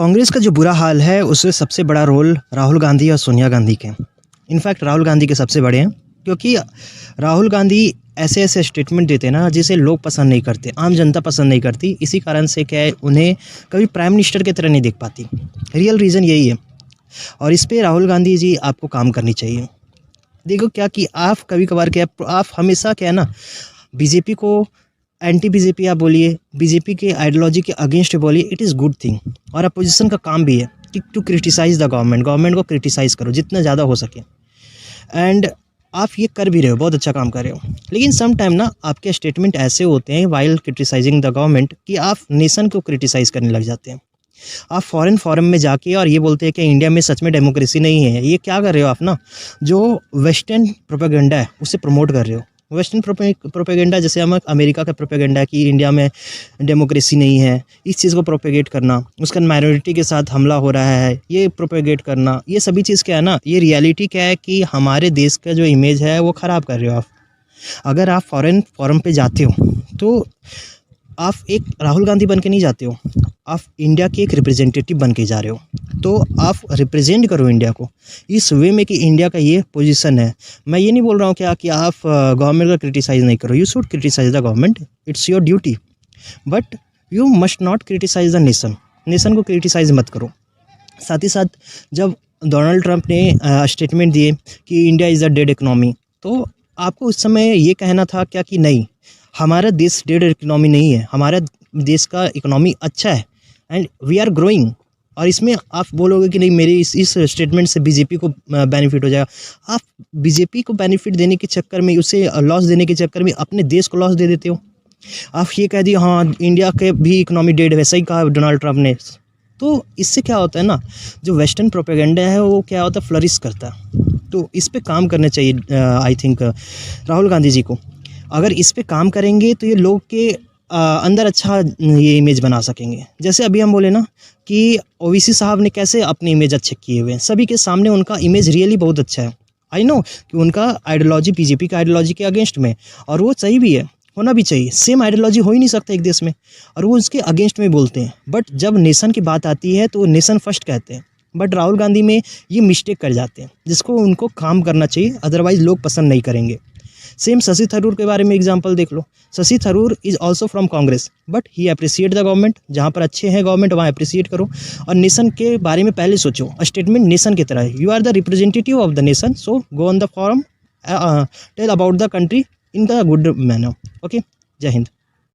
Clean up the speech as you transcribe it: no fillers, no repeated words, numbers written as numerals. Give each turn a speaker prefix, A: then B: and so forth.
A: कांग्रेस का जो बुरा हाल है उसमें सबसे बड़ा रोल राहुल गांधी और सोनिया गांधी के। इनफैक्ट राहुल गांधी के सबसे बड़े हैं, क्योंकि राहुल गांधी ऐसे ऐसे स्टेटमेंट देते हैं ना जिसे लोग पसंद नहीं करते, आम जनता पसंद नहीं करती। इसी कारण से क्या है, उन्हें कभी प्राइम मिनिस्टर की तरह नहीं देख पाती। रियल रीज़न यही है और इस पे राहुल गांधी जी आपको काम करनी चाहिए। देखो क्या कि आप कभी कभार क्या, आप हमेशा क्या है ना, बीजेपी को एंटी बीजेपी आप बोलिए, बीजेपी के आइडियोलॉजी के अगेंस्ट बोलिए, इट इज़ गुड थिंग। और अपोजिशन का काम भी है कि टू क्रिटिसाइज़ द गवर्नमेंट को क्रिटिसाइज़ करो जितना ज़्यादा हो सके। एंड आप ये कर भी रहे हो, बहुत अच्छा काम कर रहे हो। लेकिन सम टाइम ना आपके स्टेटमेंट ऐसे होते हैं वाइल क्रिटिसाइजिंग द गवर्नमेंट कि आप नेशन को क्रिटिसाइज़ करने लग जाते हैं। आप फॉरेन फोरम में जाके और ये बोलते हैं कि इंडिया में सच में डेमोक्रेसी नहीं है। ये क्या कर रहे हो आप ना, जो वेस्टर्न प्रोपेगेंडा है उसे प्रमोट कर रहे हो। वेस्टर्न प्रोपेगेंडा जैसे हम अमेरिका का प्रोपेगेंडा कि इंडिया में डेमोक्रेसी नहीं है, इस चीज़ को प्रोपेगेट करना, उसका माइनॉरिटी के साथ हमला हो रहा है, ये प्रोपेगेट करना, ये सभी चीज़ क्या है ना, ये रियलिटी क्या है कि हमारे देश का जो इमेज है वो ख़राब कर रहे हो आप। अगर आप फॉरेन फोरम पे जाते हो तो आप एक राहुल गांधी बन के नहीं जाते हो, आप इंडिया के एक रिप्रेजेंटेटिव बन के जा रहे हो। तो आप रिप्रेजेंट करो इंडिया को इस वे में कि इंडिया का ये पोजीशन है। मैं ये नहीं बोल रहा हूँ क्या कि आप गवर्नमेंट का क्रिटिसाइज़ नहीं करो, you should criticise the government, it's your duty, but you must not criticise the nation को क्रिटिसाइज़ मत करो। साथ ही साथ जब डोनाल्ड ट्रंप ने स्टेटमेंट दिए कि India is a dead economy, तो आपको उस समय ये कहना था क्या कि नहीं, हमारा देश डेड इकोनॉमी नहीं है, हमारा देश का इकोनॉमी अच्छा है एंड वी आर ग्रोइंग। और इसमें आप बोलोगे कि नहीं मेरे इस स्टेटमेंट से बीजेपी को बेनिफिट हो जाएगा। आप बीजेपी को बेनिफिट देने के चक्कर में, उसे लॉस देने के चक्कर में अपने देश को लॉस दे देते हो। आप ये कह दिए हाँ इंडिया के भी इकोनॉमी डेड है, वैसा ही कहा डोनाल्ड ट्रंप ने। तो इससे क्या होता है ना, जो वेस्टर्न प्रोपेगेंडा है वो क्या होता है, फ्लरिश करता है। तो इस पे काम करना चाहिए आई थिंक राहुल गांधी जी को। अगर इस पे काम करेंगे तो ये लोग के अंदर अच्छा ये इमेज बना सकेंगे। जैसे अभी हम बोले ना कि ओवैसी साहब ने कैसे अपनी इमेज अच्छे किए हुए हैं, सभी के सामने उनका इमेज रियली बहुत अच्छा है। आई नो कि उनका आइडियोलॉजी बीजेपी का आइडियोलॉजी के अगेंस्ट में, और वो सही भी है, होना भी चाहिए। सेम आइडियोलॉजी हो ही नहीं सकता एक देश में, और वो उसके अगेंस्ट में बोलते हैं। बट जब नेशन की बात आती है तो वो नेशन फर्स्ट कहते हैं। बट राहुल गांधी में ये मिस्टेक कर जाते हैं जिसको उनको काम करना चाहिए, अदरवाइज लोग पसंद नहीं करेंगे। सेम शशि थरूर के बारे में एग्जांपल देख लो। Shashi Tharoor is also from Congress, but he appreciate the government. जहाँ पर अच्छे हैं गवर्नमेंट वहाँ अप्रिशिएट करो, और नेशन के बारे में पहले सोचो। स्टेटमेंट नेशन की तरह है, you are the representative of the nation, so go on the forum, tell about the country in the good manner. Okay, जय हिंद।